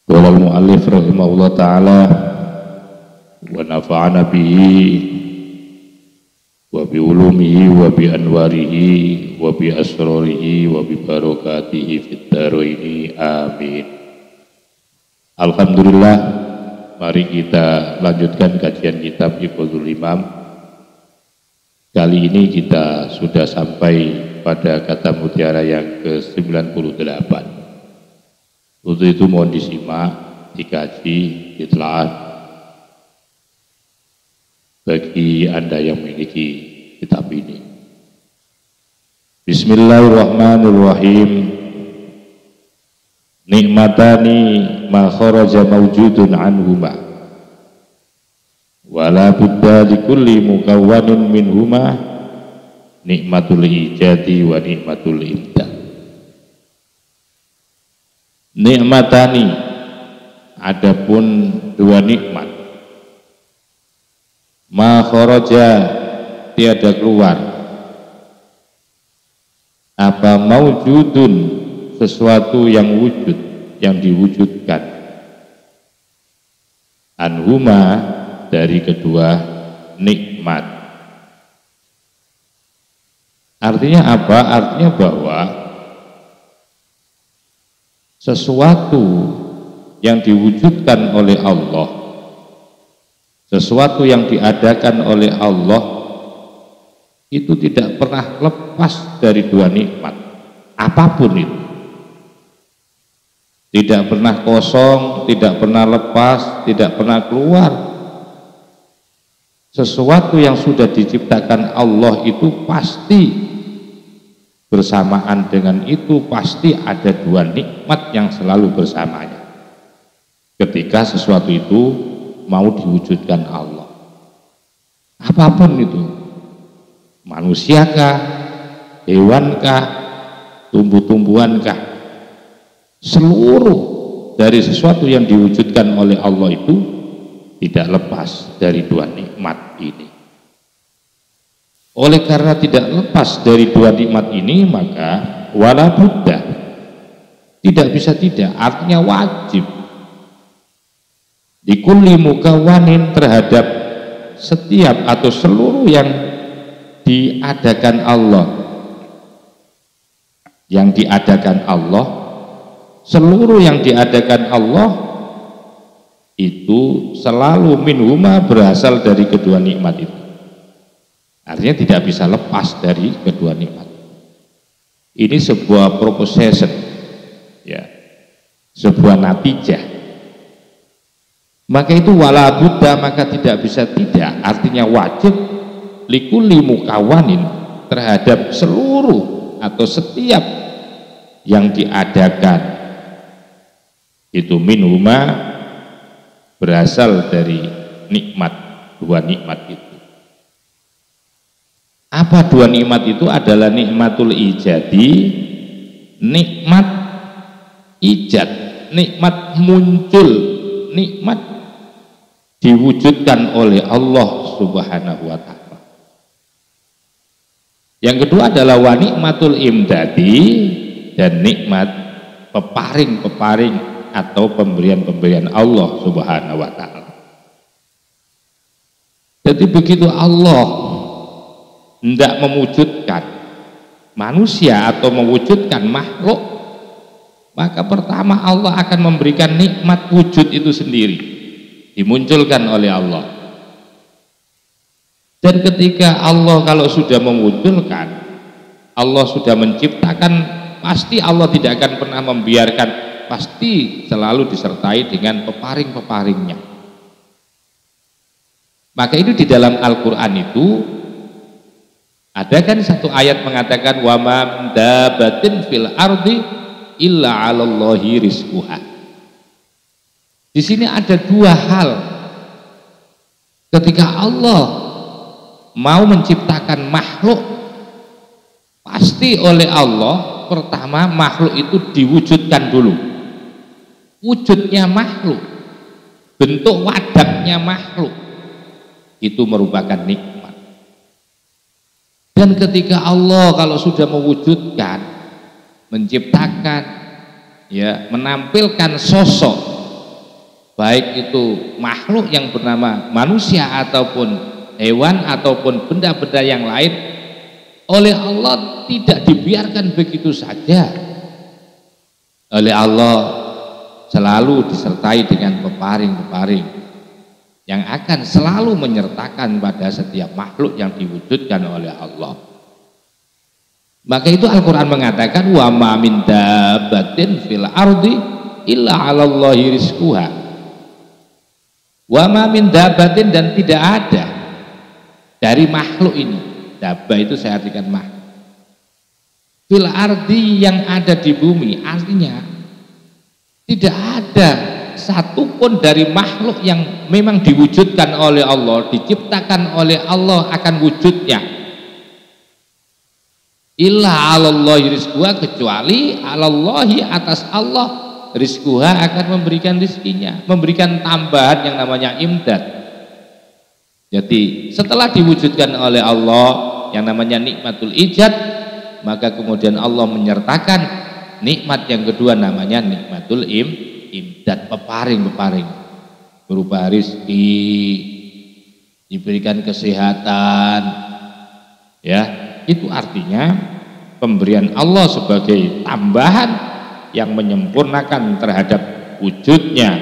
Qala al-mu'allif rahimahullah ta'ala wa nafa'ana bihi wa bi ulumihi wa bi anwarihi wa bi asrarihi wa bi barakatihi fid dharaini amin. Alhamdulillah, mari kita lanjutkan kajian kitab Iqadul Imam. Kali ini kita sudah sampai pada kata mutiara yang ke-98. Untuk itu mohon disimak, dikaji, ditelaah bagi Anda yang memiliki kitab ini. Bismillahirrahmanirrahim. Nikmatani ma kharaja mawjudun anhuma wala budda likulli mukawwanin minhuma nikmatul ijadi wa nikmatul imdad. Nikmatani, adapun dua nikmat, ma kharaja, tiada keluar, apa maujudun, sesuatu yang wujud, yang diwujudkan, anhuma, dari kedua nikmat. Artinya apa? Artinya bahwa sesuatu yang diwujudkan oleh Allah, sesuatu yang diadakan oleh Allah itu tidak pernah lepas dari dua nikmat, apapun itu. Tidak pernah kosong, tidak pernah lepas, tidak pernah keluar. Sesuatu yang sudah diciptakan Allah itu pasti bersamaan dengan itu, pasti ada dua nikmat yang selalu bersamanya ketika sesuatu itu mau diwujudkan Allah. Apapun itu, manusiakah, hewankah, tumbuh-tumbuhankah, seluruh dari sesuatu yang diwujudkan oleh Allah itu tidak lepas dari dua nikmat ini. Oleh karena tidak lepas dari dua nikmat ini, maka wala budda, tidak bisa tidak, artinya wajib, likulli mukawwanin, terhadap setiap atau seluruh yang diadakan Allah, seluruh yang diadakan Allah itu selalu minhuma, berasal dari kedua nikmat itu. Artinya tidak bisa lepas dari kedua nikmat. Ini sebuah proposition, ya, sebuah natijah. Maka itu wala budda, maka tidak bisa tidak, artinya wajib, likulli mukawwanin, terhadap seluruh atau setiap yang diadakan itu minhuma, berasal dari nikmat, dua nikmat itu. Apa dua nikmat itu? Adalah nikmatul ijadi, nikmat ijad, nikmat muncul, nikmat diwujudkan oleh Allah Subhanahu wa ta'ala. Yang kedua adalah wa nikmatul imdadi, dan nikmat peparing-peparing atau pemberian-pemberian Allah Subhanahu wa ta'ala. Jadi begitu Allah hendak mewujudkan manusia atau mewujudkan makhluk, maka pertama Allah akan memberikan nikmat wujud itu sendiri, dimunculkan oleh Allah. Dan ketika Allah kalau sudah mewujudkan, Allah sudah menciptakan, pasti Allah tidak akan pernah membiarkan, pasti selalu disertai dengan peparing-peparingnya. Maka itu di dalam Al-Quran itu ada kan satu ayat mengatakan wa ma dabatin fil ardi illa 'alallahi rizquha. Di sini ada dua hal. Ketika Allah mau menciptakan makhluk, pasti oleh Allah pertama makhluk itu diwujudkan dulu. Wujudnya makhluk, bentuk wadaknya makhluk itu merupakan nikmat. Dan ketika Allah kalau sudah mewujudkan, menciptakan, ya, menampilkan sosok baik itu makhluk yang bernama manusia ataupun hewan ataupun benda-benda yang lain, oleh Allah tidak dibiarkan begitu saja. Oleh Allah selalu disertai dengan peparing-peparing yang akan selalu menyertakan pada setiap makhluk yang diwujudkan oleh Allah. Maka itu Al-Quran mengatakan wa ma min dabbatin fil ardi illa 'alallahi rizquha. Wa ma min dabbatin, dan tidak ada dari makhluk ini, dabba itu saya artikan makhluk, fil ardi yang ada di bumi, artinya tidak ada satupun dari makhluk yang memang diwujudkan oleh Allah, diciptakan oleh Allah akan wujudnya, illa 'alallahi rizquha, kecuali 'alallahi, atas Allah, rizquha akan memberikan rizkinya, memberikan tambahan yang namanya imdad. Jadi setelah diwujudkan oleh Allah yang namanya nikmatul ijad, maka kemudian Allah menyertakan nikmat yang kedua namanya nikmatul imdad, peparing-peparing berupa rizki, diberikan kesehatan, ya, itu artinya pemberian Allah sebagai tambahan yang menyempurnakan terhadap wujudnya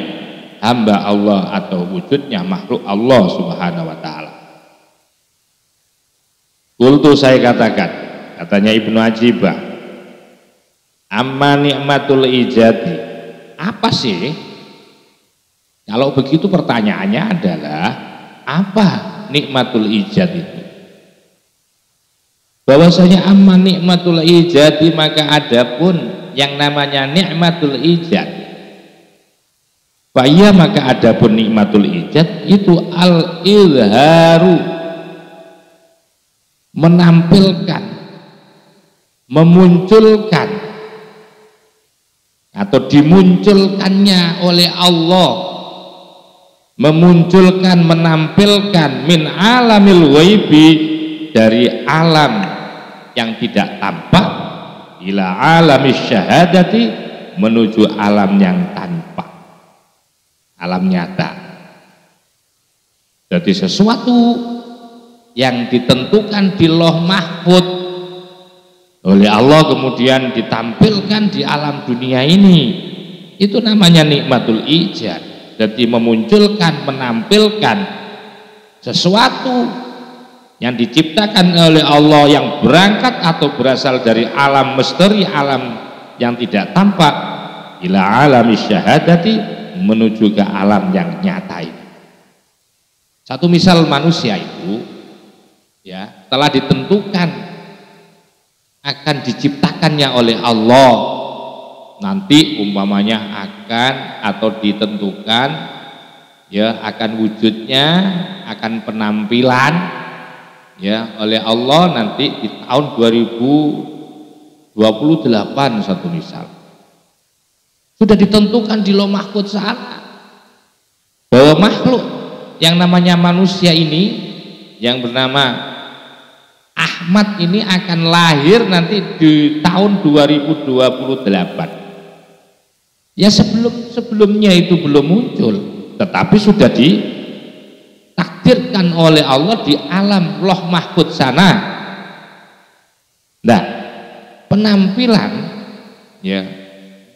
hamba Allah atau wujudnya makhluk Allah subhanahu wa ta'ala. Kultu, saya katakan, katanya Ibnu Ajibah, amma nikmatul ijadi, apa sih? Kalau begitu pertanyaannya adalah apa nikmatul ijad itu? Bahwasanya amma nikmatul ijadi, maka adapun yang namanya nikmatul ijad, faya, maka adapun nikmatul ijad itu al-izharu, menampilkan, memunculkan atau dimunculkannya oleh Allah, memunculkan, menampilkan min alamil ghaibi, dari alam yang tidak tampak, ila alamis syahadati, menuju alam yang tanpa, alam nyata. Jadi sesuatu yang ditentukan di Lauh Mahfud oleh Allah kemudian ditampilkan di alam dunia ini, itu namanya nikmatul ijad. Jadi memunculkan, menampilkan sesuatu yang diciptakan oleh Allah yang berangkat atau berasal dari alam misteri, alam yang tidak tampak, ila alamis syahadati, menuju ke alam yang nyata ini. Satu misal manusia itu, ya, telah ditentukan akan diciptakannya oleh Allah, nanti umpamanya akan atau ditentukan, ya, akan wujudnya, akan penampilan, ya, oleh Allah nanti di tahun 2028, satu misal. Sudah ditentukan di Lauh Mahfud sana bahwa makhluk yang namanya manusia ini yang bernama Ahmad ini akan lahir nanti di tahun 2028. Ya, sebelumnya itu belum muncul, tetapi sudah ditakdirkan oleh Allah di alam Lauh Mahfud sana. Nah, penampilan, ya,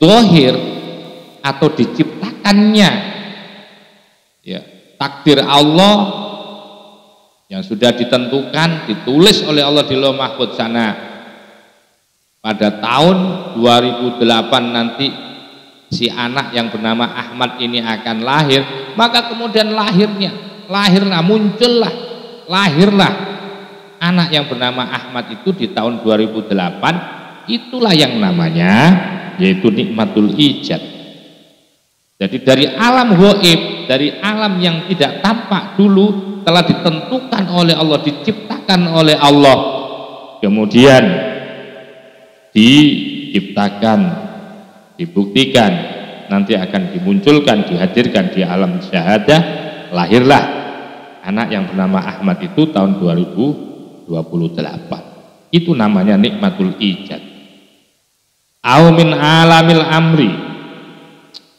zahir atau diciptakannya, ya, takdir Allah yang sudah ditentukan, ditulis oleh Allah di Lauh Mahfud sana, pada tahun 2008 nanti si anak yang bernama Ahmad ini akan lahir, maka kemudian lahirlah anak yang bernama Ahmad itu di tahun 2008. Itulah yang namanya yaitu nikmatul ijad. Jadi dari alam ghaib, dari alam yang tidak tampak dulu, telah ditentukan oleh Allah, diciptakan oleh Allah, kemudian diciptakan, dibuktikan, nanti akan dimunculkan, dihadirkan di alam syahadah, lahirlah anak yang bernama Ahmad itu tahun 2028. Itu namanya nikmatul ijad. Au min alamil amri,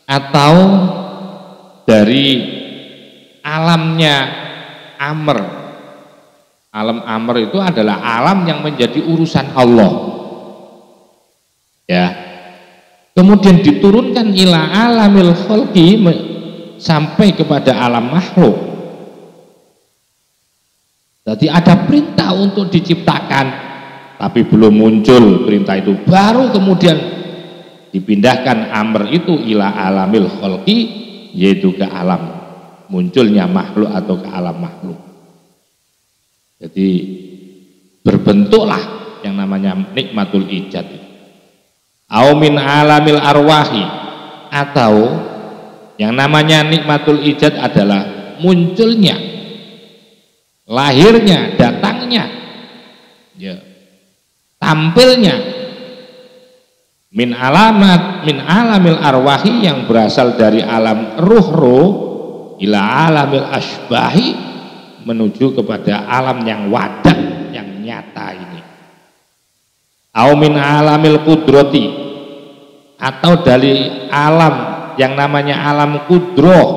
atau dari alamnya amr. Alam amr itu adalah alam yang menjadi urusan Allah. Ya. Kemudian diturunkan ila alamil khalqi sampai kepada alam makhluk. Jadi ada perintah untuk diciptakan, tapi belum muncul perintah itu. Baru kemudian dipindahkan amr itu ila alamil khalqi, yaitu ke alam munculnya makhluk atau ke alam makhluk. Jadi berbentuklah yang namanya nikmatul ijad. Au min alamil arwahi, atau yang namanya nikmatul ijad adalah munculnya, lahirnya, datangnya, ya, tampilnya min alamil arwahi yang berasal dari alam ruh-ruh ila alamil asbahi menuju kepada alam yang wadah, yang nyata ini. Au min alamil kudrati, atau dari alam yang namanya alam kudroh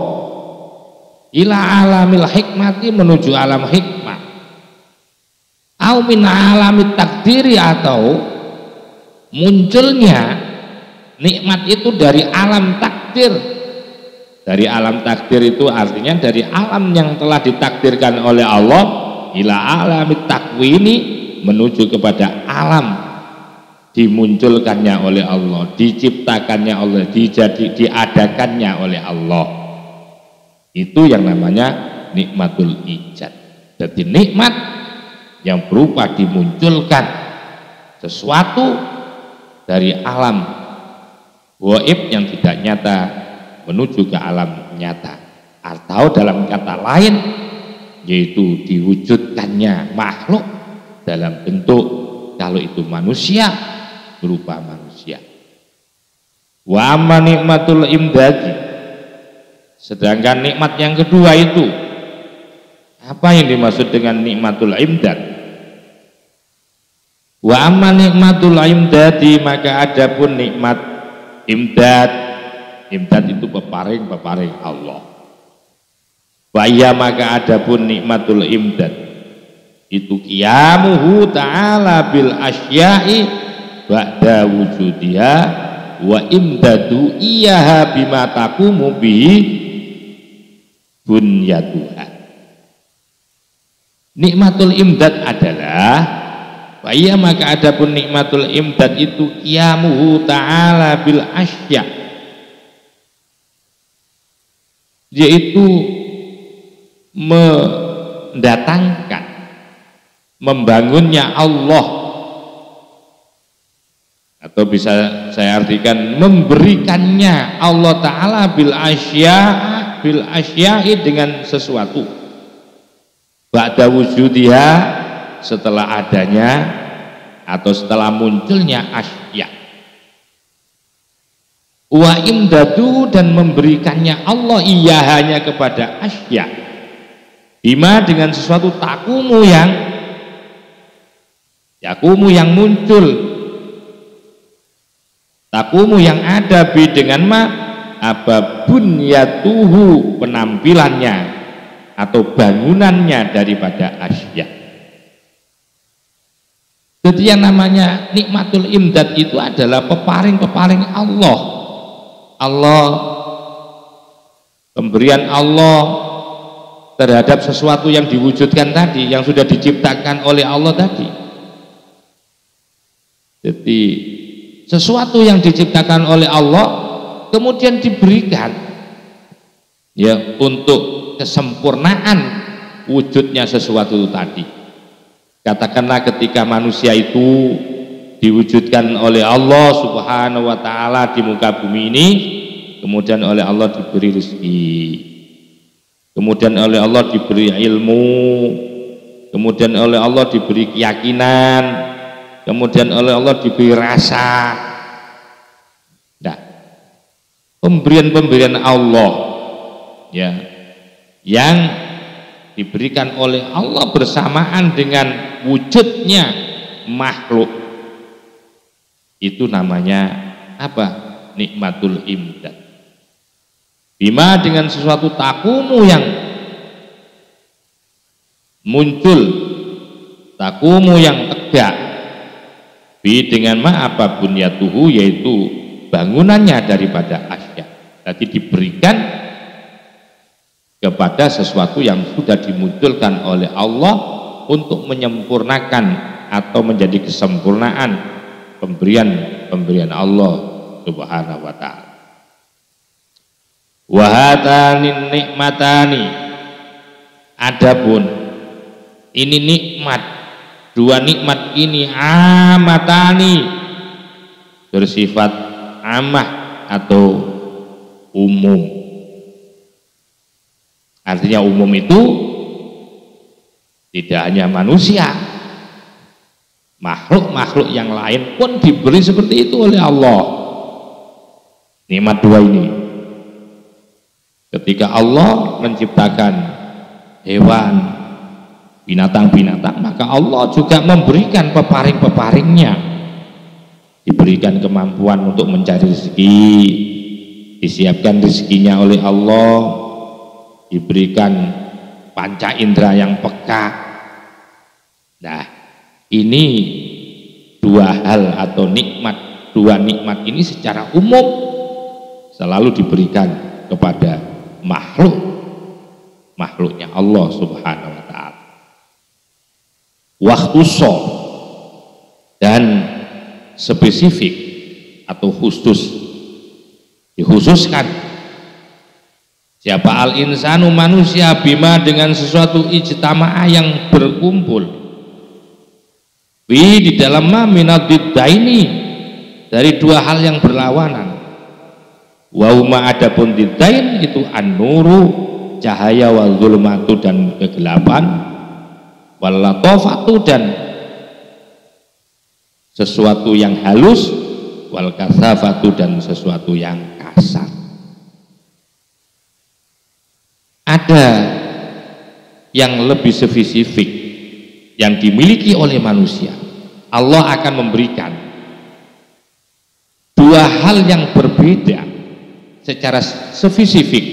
ila alamil hikmati menuju alam hikmah. Au min alamit takdiri, atau munculnya nikmat itu dari alam takdir. Dari alam takdir itu artinya dari alam yang telah ditakdirkan oleh Allah ila alamit takwini menuju kepada alam dimunculkannya oleh Allah, diciptakannya Allah, diadakannya oleh Allah. Itu yang namanya nikmatul ijad. Jadi nikmat yang berupa dimunculkan sesuatu dari alam gaib yang tidak nyata menuju ke alam nyata, atau dalam kata lain yaitu diwujudkannya makhluk dalam bentuk, kalau itu manusia, berupa manusia. Wa amma nikmatul imdadi, sedangkan nikmat yang kedua itu, apa yang dimaksud dengan nikmatul imdad? Wa amma nikmatul imdadi, maka adapun nikmat imdad, imdad itu peparing Allah. Wa iya, maka adapun nikmatul imdad itu qiyamuhu ta'ala bil asya'i ba'da wujudiha wa imdadu iyaha bima taqumu bihi bunyatuha. Nikmatul imdad adalah, wa iya, maka adapun nikmatul imdad itu qiyamuhu ta'ala bil asya', yaitu mendatangkan, membangunnya Allah, atau bisa saya artikan memberikannya Allah Ta'ala bil asya'i dengan sesuatu ba'da wujudiha, setelah adanya atau setelah munculnya asya'. Wa imdadu, dan memberikannya Allah iya hanya kepada asya' bima, dengan sesuatu takumu yang muncul, takumu yang ada bi dengan apa bunyatuhu, penampilannya atau bangunannya daripada asya'. Jadi yang namanya nikmatul imdad itu adalah peparing-peparing Allah, pemberian Allah terhadap sesuatu yang diwujudkan tadi, yang sudah diciptakan oleh Allah tadi. Jadi sesuatu yang diciptakan oleh Allah kemudian diberikan, ya, untuk kesempurnaan wujudnya sesuatu itu tadi. Katakanlah ketika manusia itu diwujudkan oleh Allah Subhanahu wa ta'ala di muka bumi ini, kemudian oleh Allah diberi rezeki, kemudian oleh Allah diberi ilmu, kemudian oleh Allah diberi keyakinan, kemudian oleh Allah diberi rasa. Nah, pemberian-pemberian Allah, ya, yang diberikan oleh Allah bersamaan dengan wujudnya makhluk, itu namanya apa? Nikmatul imdad. bima dengan sesuatu takumu yang muncul, takumu yang tegak, bi dengan ma apa bunyatuhu, yaitu bangunannya daripada asya. Tadi diberikan kepada sesuatu yang sudah dimunculkan oleh Allah untuk menyempurnakan atau menjadi kesempurnaan pemberian Allah Subhanahu wa ta'ala. Wa hatani nikmatani, adapun ini nikmat, dua nikmat ini amatani, bersifat amah atau umum. Artinya umum itu tidak hanya manusia, makhluk-makhluk yang lain pun diberi seperti itu oleh Allah. Nikmat dua ini, ketika Allah menciptakan hewan, binatang-binatang, maka Allah juga memberikan peparing-peparingnya, diberikan kemampuan untuk mencari rezeki, disiapkan rezekinya oleh Allah, diberikan panca indera yang peka. Nah, ini dua hal atau nikmat, dua nikmat ini secara umum selalu diberikan kepada makhluknya Allah Subhanahu wa ta'ala. Waktuso, dan spesifik atau khusus, dikhususkan. Siapa al-insanu manusia, bima dengan sesuatu ijtama'a yang berkumpul, di dalam ma minadiddaini, dari dua hal yang berlawanan. Wa huma adapun diddain itu an-nuru, cahaya, wal zulmatu dan kegelapan, wal latofatu dan sesuatu yang halus, wal kasafatu dan sesuatu yang kasar. Ada yang lebih spesifik yang dimiliki oleh manusia. Allah akan memberikan dua hal yang berbeda secara spesifik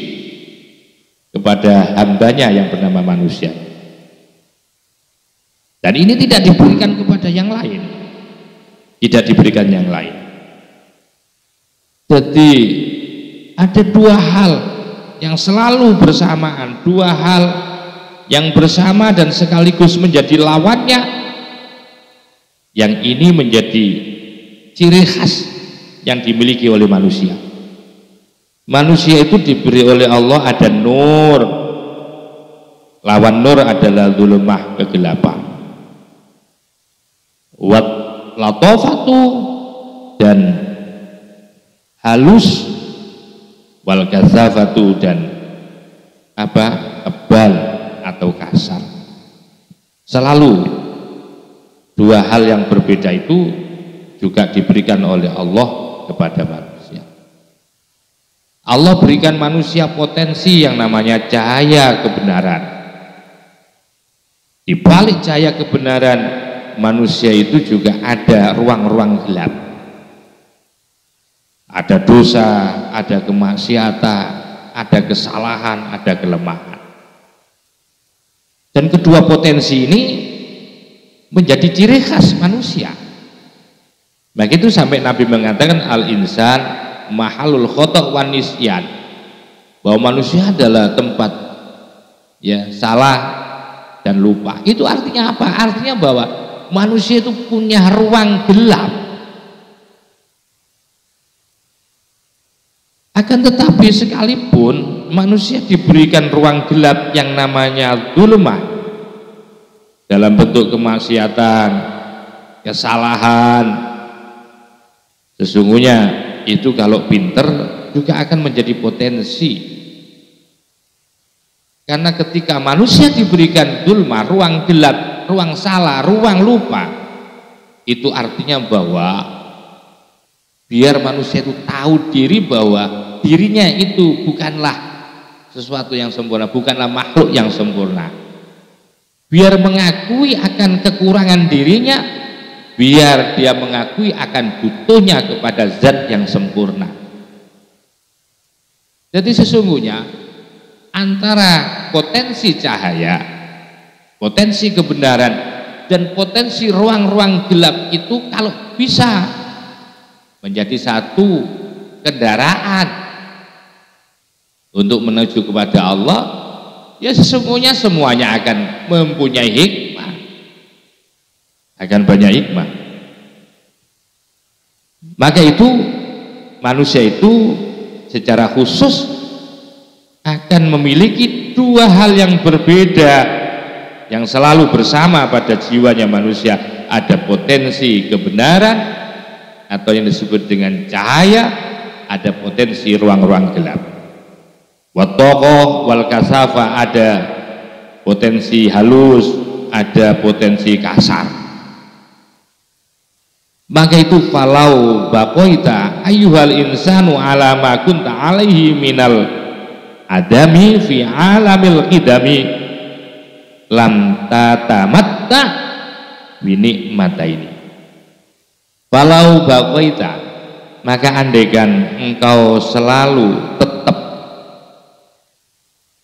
kepada hambanya yang bernama manusia, dan ini tidak diberikan kepada yang lain, tidak diberikan yang lain. Jadi ada dua hal yang selalu bersamaan, dua hal yang bersama dan sekaligus menjadi lawannya, yang ini menjadi ciri khas yang dimiliki oleh manusia. Manusia itu diberi oleh Allah ada nur, lawan nur adalah zulmah, kegelapan. Wat latofatu dan halus, wal kasafatu dan tebal atau kasar. Selalu dua hal yang berbeda itu juga diberikan oleh Allah kepada manusia. Allah berikan manusia potensi yang namanya cahaya kebenaran. Di balik cahaya kebenaran manusia itu juga ada ruang-ruang gelap. Ada dosa, ada kemaksiatan, ada kesalahan, ada kelemahan. Dan kedua potensi ini menjadi ciri khas manusia. Maka itu sampai Nabi mengatakan al-insan mahalul khotok wan nisyan, bahwa manusia adalah tempat salah dan lupa. Itu artinya apa? Artinya bahwa manusia itu punya ruang gelap. Akan tetapi sekalipun manusia diberikan ruang gelap yang namanya zulmah, dalam bentuk kemaksiatan, kesalahan, sesungguhnya itu kalau pinter juga akan menjadi potensi. Karena ketika manusia diberikan zulmah, ruang gelap, ruang salah, ruang lupa, itu artinya bahwa biar manusia itu tahu diri bahwa dirinya itu bukanlah sesuatu yang sempurna, bukanlah makhluk yang sempurna. Biar mengakui akan kekurangan dirinya, biar dia mengakui akan butuhnya kepada zat yang sempurna. Jadi sesungguhnya antara potensi cahaya, potensi kebenaran, dan potensi ruang-ruang gelap itu kalau bisa menjadi satu kendaraan untuk menuju kepada Allah, ya sesungguhnya semuanya akan mempunyai hikmah, akan banyak hikmah. Maka itu manusia itu secara khusus akan memiliki dua hal yang berbeda yang selalu bersama pada jiwanya manusia. Ada potensi kebenaran atau yang disebut dengan cahaya, ada potensi ruang-ruang gelap. Wattaqah wal kasafa, ada potensi halus, ada potensi kasar. Maka itu falau baqaita ayyuhal insanu ala ma kunta alaihi minal adami fi alamil qidami lam tatamatta bi nikmataini. Falau baqaita, maka andaikan engkau selalu tetap,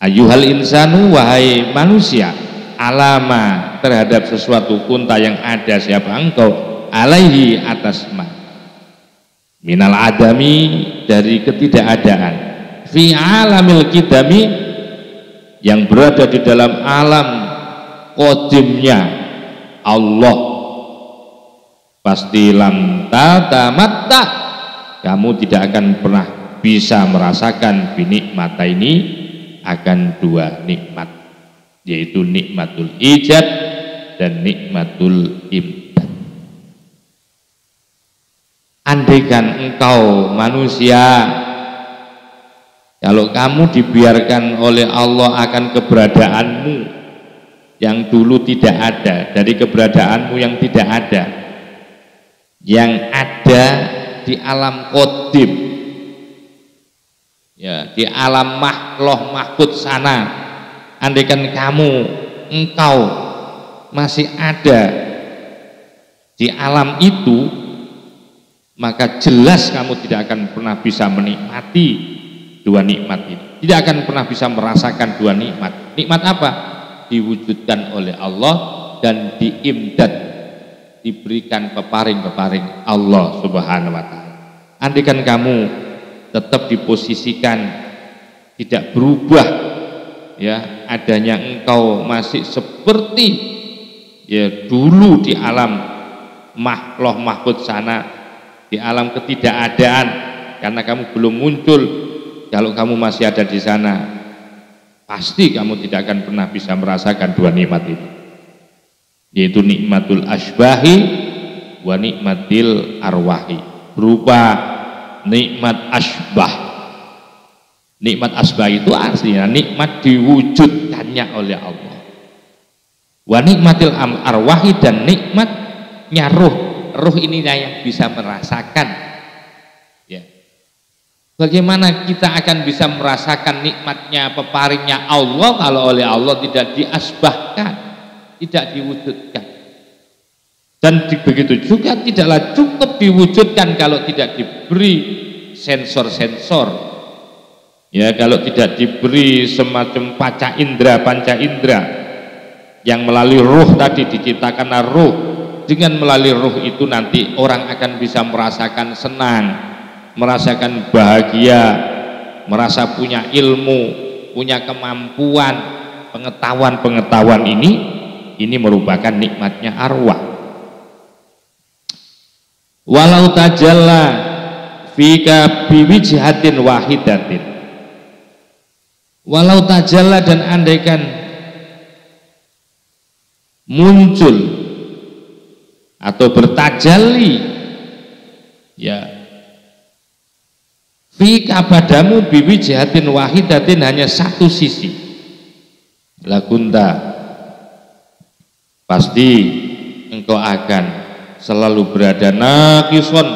ayyuhal insanu, wahai manusia, alama terhadap sesuatu kunta yang ada siapa engkau, alaihi atas ma, minal adami dari ketidakadaan, fi alamil qidami yang berada di dalam alam qadimnya Allah, pasti lam tatamatta, kamu tidak akan pernah bisa merasakan binikmata ini, akan dua nikmat, yaitu nikmatul ijad dan nikmatul imdad. Andaikan engkau manusia, kalau kamu dibiarkan oleh Allah akan keberadaanmu yang dulu tidak ada, dari keberadaanmu yang tidak ada, yang ada di alam qadim, ya, di alam mahloh mahfud sana. Andaikan engkau masih ada di alam itu, maka jelas kamu tidak akan pernah bisa menikmati dua nikmat ini, tidak akan pernah bisa merasakan dua nikmat. Nikmat apa? Diwujudkan oleh Allah dan diimdad, diberikan peparing-peparing Allah Subhanahu wa ta'ala. Andaikan kamu tetap diposisikan tidak berubah, ya, adanya engkau masih seperti ya dulu di alam mahloh mahfud sana, di alam ketidakadaan, karena kamu belum muncul. Kalau kamu masih ada di sana, pasti kamu tidak akan pernah bisa merasakan dua nikmat itu, yaitu nikmatul asbahi wa nikmatil arwahi. Berupa nikmat asbah. Nikmat asbah itu artinya nikmat diwujudkannya oleh Allah. Wa nikmatil arwahi, dan nikmatnya ruh. Ruh inilah yang bisa merasakan, ya. Bagaimana kita akan bisa merasakan nikmatnya peparingnya Allah kalau oleh Allah tidak diasbahkan, tidak diwujudkan. Dan begitu juga tidaklah cukup diwujudkan kalau tidak diberi sensor-sensor, ya, kalau tidak diberi semacam panca indera yang melalui ruh tadi diciptakan ruh. Dengan melalui ruh itu nanti orang akan bisa merasakan senang, merasakan bahagia, merasa punya ilmu, punya kemampuan, pengetahuan ini merupakan nikmatnya arwah. Walau tajalla fika biwijhatin wahidatin, walau tajalla, dan andaikan muncul atau bertajalli, ya, fika padamu biwijhatin wahidatin, hanya satu sisi, lakunta, pasti engkau akan selalu berada nakison,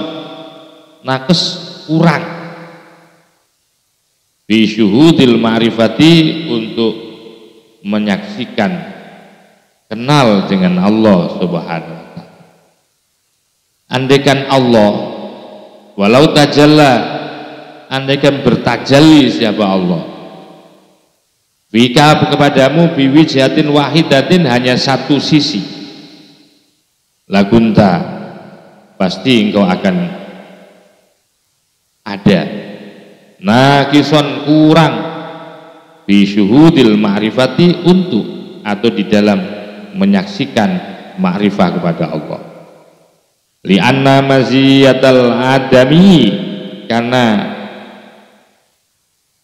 nakes, kurang, bisyuhudil ma'rifati, untuk menyaksikan, kenal dengan Allah Subhanahu wa ta'ala. Andaikan Allah walau tajalla, andaikan bertajalli siapa Allah bika kepadamu biwijatin wahidatin hanya satu sisi lagunta pasti engkau akan ada nakison kurang bisyuhudil ma'rifati untuk atau di dalam menyaksikan ma'rifah kepada Allah li'anna maziyatal adami karena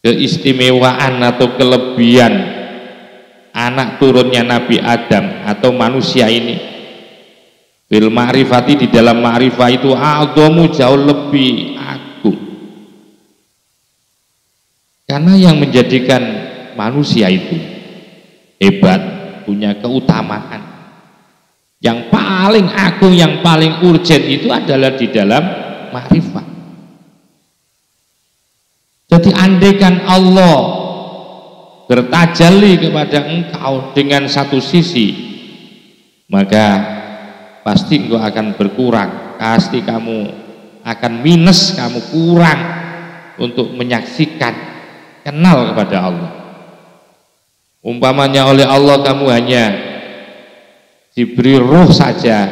keistimewaan atau kelebihan anak turunnya Nabi Adam atau manusia ini bil ma'rifati di dalam ma'rifah itu a'dhamu jauh lebih agung karena yang menjadikan manusia itu hebat punya keutamaan yang paling agung yang paling urgen itu adalah di dalam ma'rifah. Jadi andaikan Allah bertajalli kepada engkau dengan satu sisi maka pasti engkau akan berkurang, pasti kamu akan minus, kamu kurang untuk menyaksikan kenal kepada Allah. Umpamanya oleh Allah kamu hanya diberi ruh saja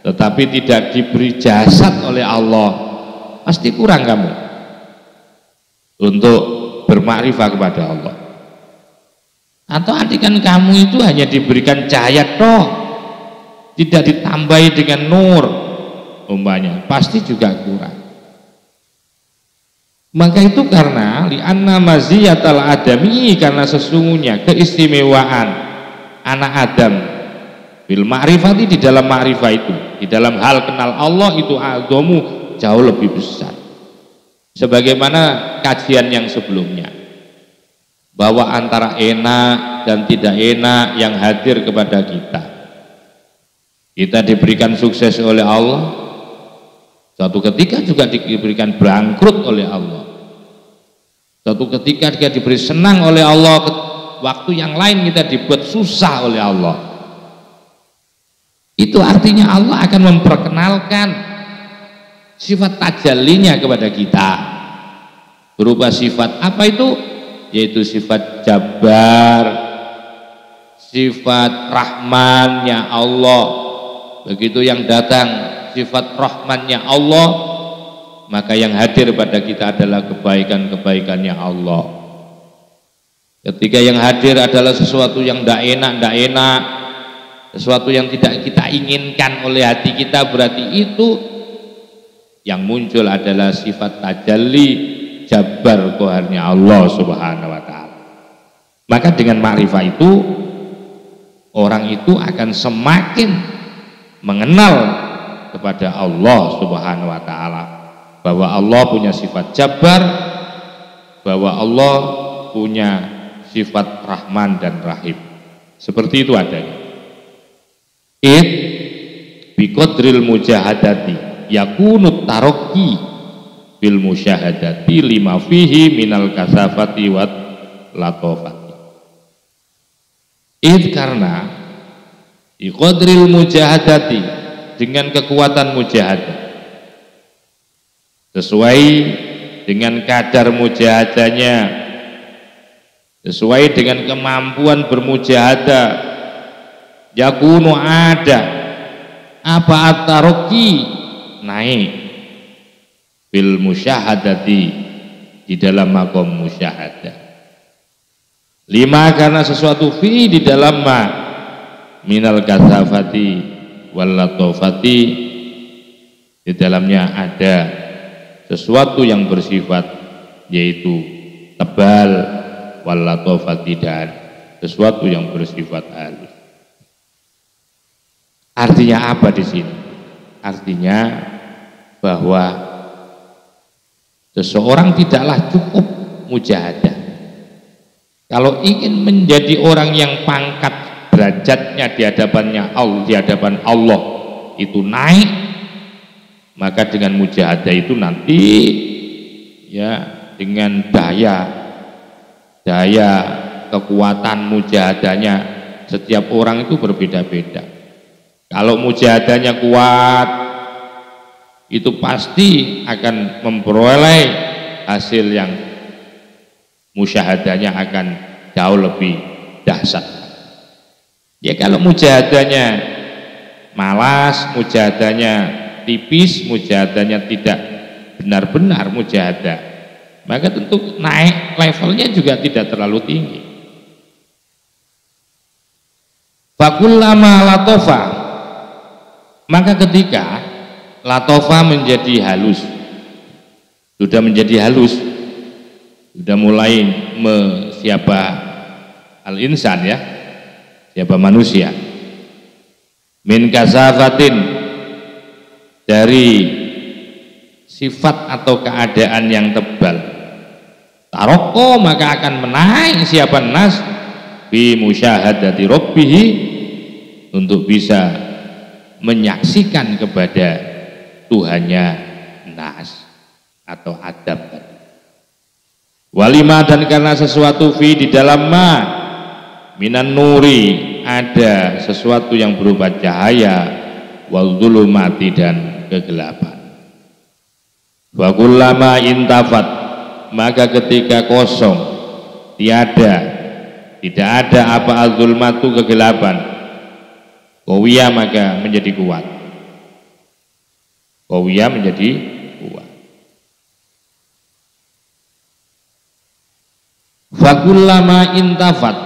tetapi tidak diberi jasad oleh Allah, pasti kurang kamu untuk bermakrifah kepada Allah. Atau andaikan kamu itu hanya diberikan cahaya toh, tidak ditambahi dengan nur umpamanya, pasti juga kurang. Maka itu karena li'anna maziyatal adami karena sesungguhnya keistimewaan anak Adam bil ma'rifati di dalam ma'rifah itu, di dalam hal kenal Allah itu a'dhamu jauh lebih besar. Sebagaimana kajian yang sebelumnya bahwa antara enak dan tidak enak yang hadir kepada kita diberikan sukses oleh Allah, suatu ketika juga diberikan bangkrut oleh Allah, suatu ketika kita diberi senang oleh Allah, waktu yang lain kita dibuat susah oleh Allah. Itu artinya Allah akan memperkenalkan sifat tajallinya kepada kita berupa sifat apa itu? Yaitu sifat Jabbar, sifat Rahmannya Allah. Begitu yang datang sifat Rahmannya Allah, maka yang hadir pada kita adalah kebaikan-kebaikannya Allah. Ketika yang hadir adalah sesuatu yang tidak enak, sesuatu yang tidak kita inginkan oleh hati kita, berarti itu yang muncul adalah sifat tajalli Jabbar Qaharnya Allah Subhanahu wa taala. Maka dengan makrifah itu orang itu akan semakin mengenal kepada Allah Subhanahu wa taala, bahwa Allah punya sifat Jabbar, bahwa Allah punya sifat Rahman dan Rahim. Seperti itu adanya. Biqadril mujahadati yakunut taraqi bil musyahadati lima fihi minal kasafati wat latofati. Karena biqadril mujahadati dengan kekuatan mujahadah, sesuai dengan kadar mujahadahnya, sesuai dengan kemampuan bermujahadah, yakunu ada apa at-taraqi naik bil musyahadati di dalam makom musyahadah. Lima karena sesuatu fi di dalam ma minal kasafati wal latofati, di dalamnya ada sesuatu yang bersifat yaitu tebal, wal latofati dan sesuatu yang bersifat halus. Artinya apa di sini? Artinya bahwa seseorang tidaklah cukup mujahadah. Kalau ingin menjadi orang yang pangkat derajatnya di hadapan Allah itu naik, maka dengan mujahadah itu nanti ya dengan daya kekuatan mujahadahnya setiap orang itu berbeda-beda. Kalau mujahadahnya kuat, itu pasti akan memperoleh hasil yang musyahadanya akan jauh lebih dahsyat. Ya kalau mujahadanya malas, mujahadanya tipis, mujahadanya tidak benar-benar mujahadah, maka tentu naik levelnya juga tidak terlalu tinggi. Fakullama latofa, maka ketika latofa menjadi halus, sudah menjadi halus, sudah mulai siapa al-insan ya, siapa manusia, min kasafatin, dari sifat atau keadaan yang tebal, taroko, maka akan menaik siapa nas bi musyahadati rabbihi, untuk bisa menyaksikan kepada Tuhannya nas atau adab tadi. Walima, dan karena sesuatu fi di dalam ma minan nuri, ada sesuatu yang berupa cahaya, wal dzulumati, dan kegelapan. Wa kullama intafat, maka ketika kosong, tiada, tidak ada apa al-zulmatu, kegelapan, qawiya, maka menjadi kuat. Qawiya, menjadi kuat. Fa kullama intafat,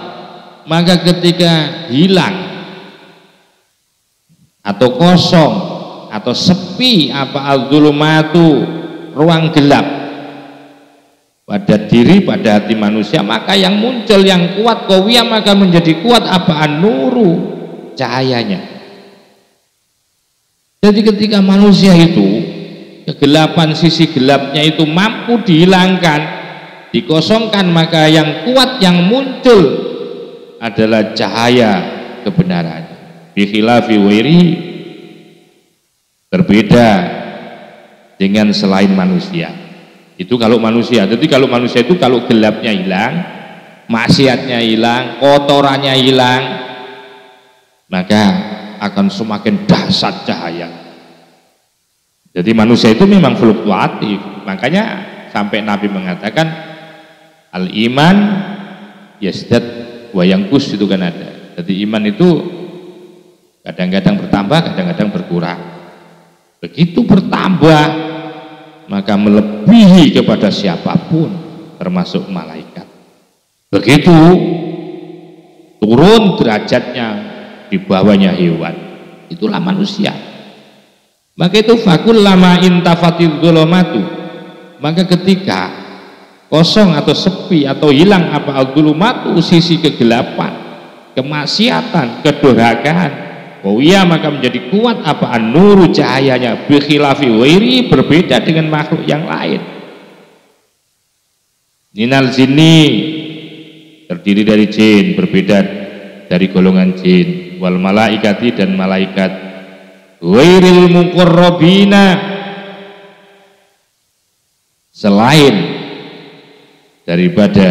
maka ketika hilang atau kosong atau sepi apa al-zulmatu, ruang gelap pada diri, pada hati manusia, maka yang muncul yang kuat, qawiya, maka menjadi kuat apa an-nuru, cahayanya. Jadi ketika manusia itu kegelapan, sisi gelapnya itu mampu dihilangkan, dikosongkan, maka yang kuat yang muncul adalah cahaya kebenaran. Bi khilafi wairi, berbeda dengan selain manusia. Itu kalau manusia. Jadi kalau manusia itu kalau gelapnya hilang, maksiatnya hilang, kotorannya hilang, maka akan semakin dahsyat cahaya. Jadi manusia itu memang fluktuatif. Makanya sampai Nabi mengatakan al-iman yasdad wa yanqus, itu kan ada. Jadi iman itu kadang-kadang bertambah, kadang-kadang berkurang. Begitu bertambah, maka melebihi kepada siapapun, termasuk malaikat. Begitu turun derajatnya, di bawahnya hewan. Itulah manusia. Maka itu fakullama intafatil dzulumatu, maka ketika kosong atau sepi atau hilang apa al-dzulumatu, sisi kegelapan, kemaksiatan, kedurhakaan, oh iya, maka menjadi kuat apa an-nuru, cahayanya, bi khilafi wairi, berbeda dengan makhluk yang lain. Minal jinni, terdiri dari jin, berbeda dari golongan jin, wal malaikati, dan malaikat, wairil muqarrabina, selain daripada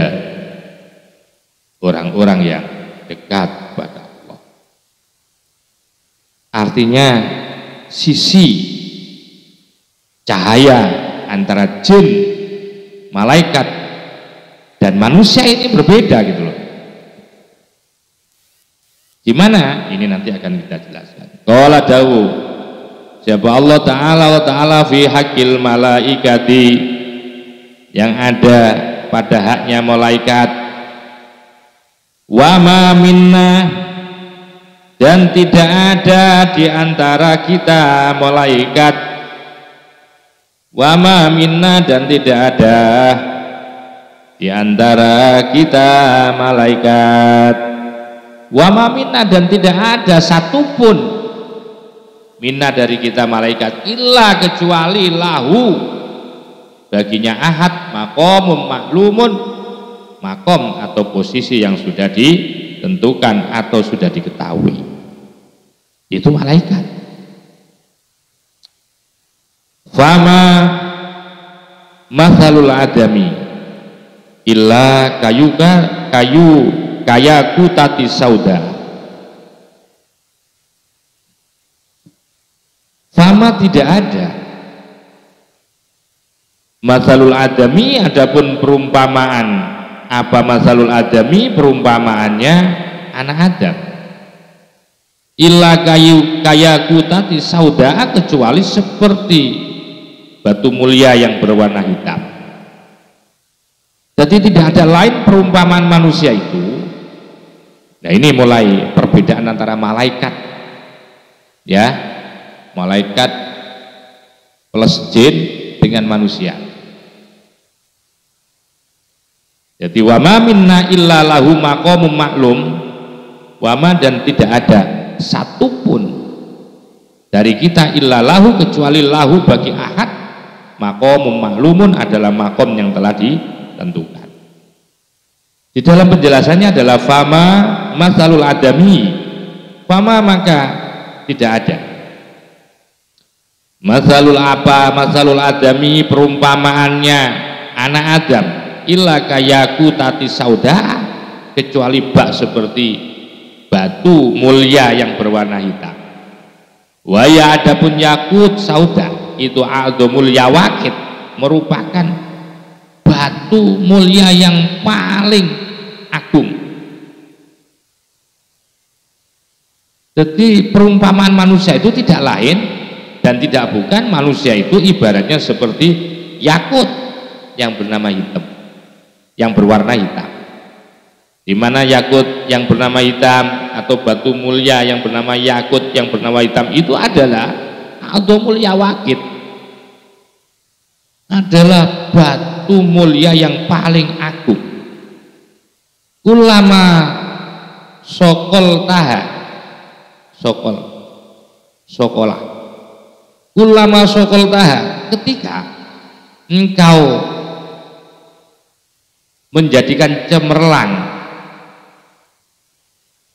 orang-orang yang dekat pada Allah. Artinya sisi cahaya antara jin, malaikat, dan manusia ini berbeda gitu loh. Gimana? Ini nanti akan kita jelaskan. Qala dawu, siapa Allah Ta'ala wa Ta'ala fi haqqil malaikati, yang ada pada haknya malaikat, wa ma minna, dan tidak ada di antara kita malaikat, wa ma minna, dan tidak ada di antara kita malaikat, wa ma minna, dan tidak ada satupun minna dari kita malaikat, illa, kecuali lahu, baginya ahad, maqamum maklumun, makom atau posisi yang sudah ditentukan atau sudah diketahui, itu malaikat. Fama mathalul adami illa kayaku tati sauda. Fama, tidak ada Masalul adami, adapun perumpamaan apa masalul adami, perumpamaannya anak Adam. Illa kaya kutati sauda, kecuali seperti batu mulia yang berwarna hitam. Jadi tidak ada lain perumpamaan manusia itu. Nah ini mulai perbedaan antara malaikat, ya, malaikat plus jin dengan manusia. Jadi wama minna illa lahu maqamum maklum, wama, dan tidak ada satupun dari kita illa lahu, kecuali lahu bagi ahad maqamum maklumun, adalah makom yang telah ditentukan. Di dalam penjelasannya adalah fama masalul adami, fama maka tidak ada. Masalul apa, masalul adami, perumpamaannya anak Adam, illa kayaku tati sauda, kecuali bak seperti batu mulia yang berwarna hitam. Waya adapun yakut sauda, itu a'dhamul yawakid, merupakan batu mulia yang paling agung. Jadi perumpamaan manusia itu tidak lain dan tidak bukan, manusia itu ibaratnya seperti yakut yang bernama hitam, yang berwarna hitam. Di mana yakut yang bernama hitam atau batu mulia yang bernama yakut yang bernama hitam itu adalah a'dhamul yawakid, adalah batu mulia yang paling agung. Ulama sokol taha, sokolah, ulama sokol taha, ketika engkau menjadikan cemerlang,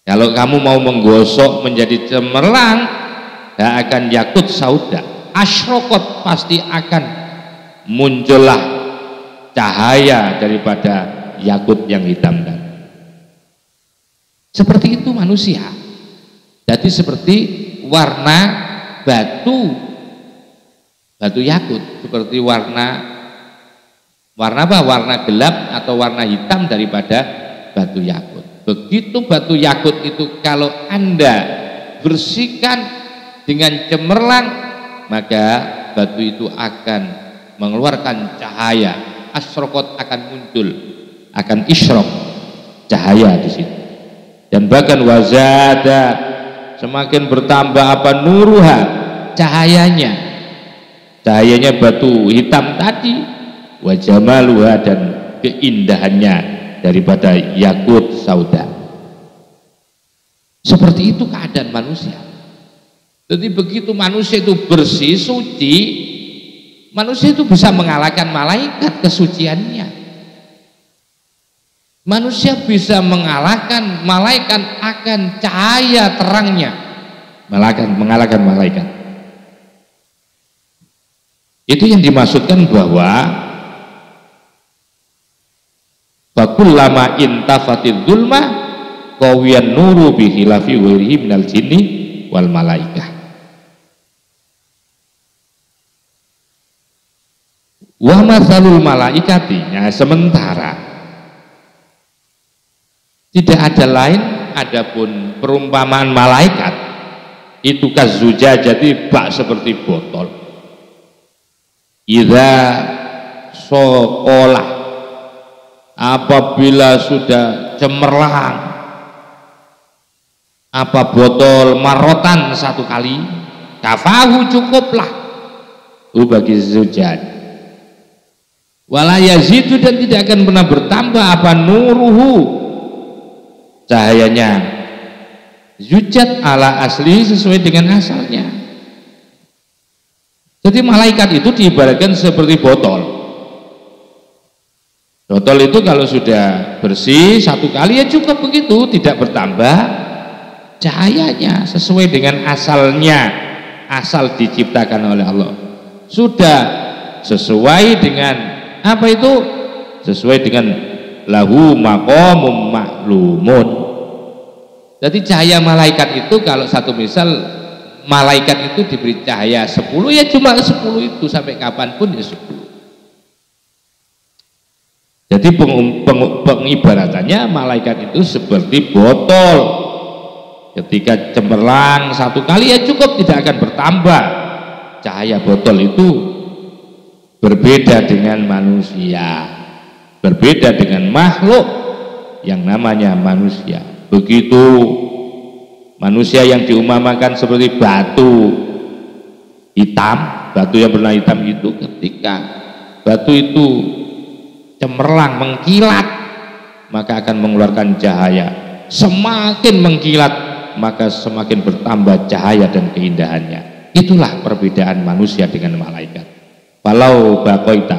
kalau kamu mau menggosok menjadi cemerlang, tidak akan yakut sauda, asyrokot, pasti akan muncullah cahaya daripada yakut yang hitam tadi. Seperti itu manusia. Jadi seperti warna batu yakut, seperti warna apa? Warna gelap atau warna hitam daripada batu yakut. Begitu batu yakut itu kalau Anda bersihkan dengan cemerlang, maka batu itu akan mengeluarkan cahaya, asyrokot, akan muncul, akan isyrok, cahaya di situ. Dan bahkan wazada, semakin bertambah apa, nuruha, cahayanya batu hitam tadi, wajamaluha, dan keindahannya daripada yakut sauda. Seperti itu keadaan manusia. Jadi begitu manusia itu bersih, suci, manusia itu bisa mengalahkan malaikat kesuciannya. Manusia bisa mengalahkan malaikat akan cahaya terangnya, mengalahkan malaikat. Itu yang dimaksudkan bahwa fakullama intafatid dzulma qawiyan nuru bihilafi ghairihi minal jinni wal malaikah. Wa masalul malaikati, nah, sementara tidak ada lain, adapun perumpamaan malaikat itu kazuja, jadi bak seperti botol. Idza sokolah, apabila sudah cemerlang apa botol marotan satu kali, kafahu, cukuplah bagi zujad, wala yazidu, dan tidak akan pernah bertambah apa nuruhu, cahayanya, zujat ala asli, sesuai dengan asalnya. Jadi malaikat itu diibaratkan seperti botol. Botol itu kalau sudah bersih satu kali ya cukup begitu, tidak bertambah cahayanya, sesuai dengan asalnya, asal diciptakan oleh Allah. Sudah sesuai dengan apa itu? Sesuai dengan lahu maqamum maklumun. Jadi cahaya malaikat itu, kalau satu misal malaikat itu diberi cahaya 10, ya cuma 10 itu, sampai kapanpun ya 10. Jadi pengibaratannya malaikat itu seperti botol, ketika cemerlang satu kali ya cukup, tidak akan bertambah. Cahaya botol itu berbeda dengan manusia, berbeda dengan makhluk yang namanya manusia. Begitu manusia yang diumpamakan seperti batu hitam, batu yang berwarna hitam itu, ketika batu itu cemerlang, mengkilat, maka akan mengeluarkan cahaya. Semakin mengkilat maka semakin bertambah cahaya dan keindahannya. Itulah perbedaan manusia dengan malaikat. Walau baqaita,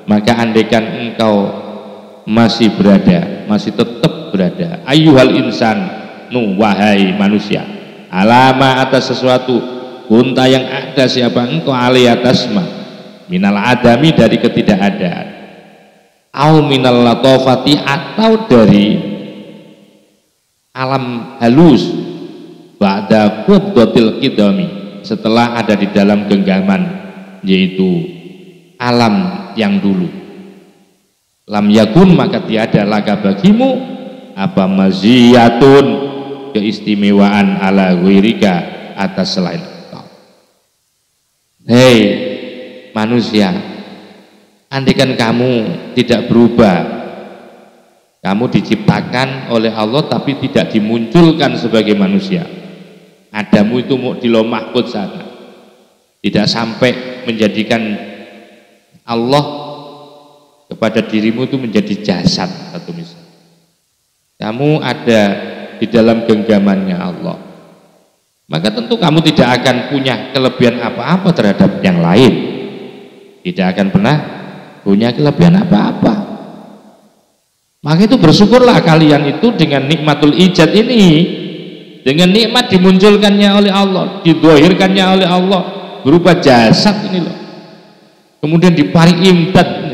maka andaikan engkau masih berada, masih tetap berada, ayyuhal insan, wahai manusia, alama atas sesuatu, kunta yang ada siapa engkau alai atasma, minal adami dari ketidakadaan, au minal latofati atau dari alam halus, ba'da qubdatil qidami, setelah ada di dalam genggaman, yaitu alam yang dulu. Lam yakun, maka tiada laka bagimu apa maziyatun, keistimewaan ala wirika, atas selain engkau. Hei manusia, andaikan kamu tidak berubah, kamu diciptakan oleh Allah tapi tidak dimunculkan sebagai manusia, adamu itu mau di lauh mahfuz sana, tidak sampai menjadikan Allah kepada dirimu itu menjadi jasad satu misal. Kamu ada di dalam genggamannya Allah, maka tentu kamu tidak akan punya kelebihan apa-apa terhadap yang lain, tidak akan pernah punya kelebihan apa-apa. Maka itu bersyukurlah kalian itu dengan nikmatul ijad ini, dengan nikmat dimunculkannya oleh Allah, didhahirkannya oleh Allah berupa jasad ini loh, kemudian diparing imdad ini.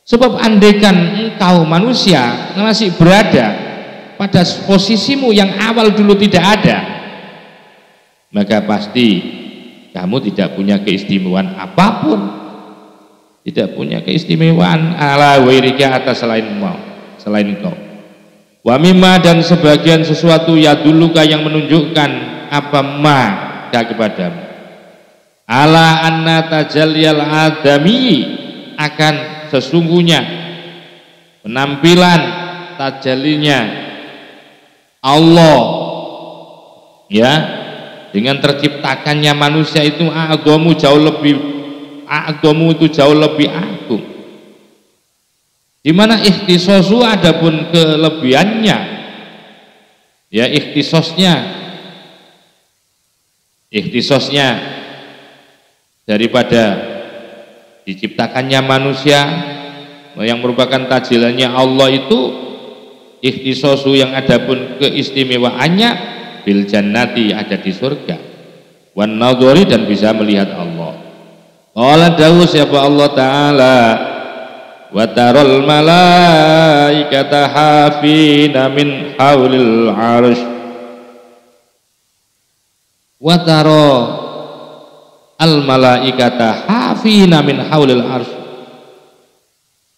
Sebab andaikan engkau manusia masih berada pada posisimu yang awal dulu tidak ada, maka pasti kamu tidak punya keistimewaan apapun, tidak punya keistimewaan ala wairika, atas selain engkau. Wa mimma, dan sebagian sesuatu ya duluka yang menunjukkan apa ma kepadamu, ala anna tajalliyal adami, akan sesungguhnya penampilan tajalinya Allah ya, dengan terciptakannya manusia itu agamu jauh lebih, agamu itu jauh lebih agung, di mana ikhtisosu adapun kelebihannya ya, ikhtisosnya daripada diciptakannya manusia yang merupakan tajilannya Allah itu, ikhtisosu yang adapun keistimewaannya bil jannati, ada di surga, wan nadhari, dan bisa melihat Allah. Qala dawu siapa Allah Ta'ala, wa taral malaikata hafina min haulil arsh, wa taro al malaikata hafina min haulil arsh,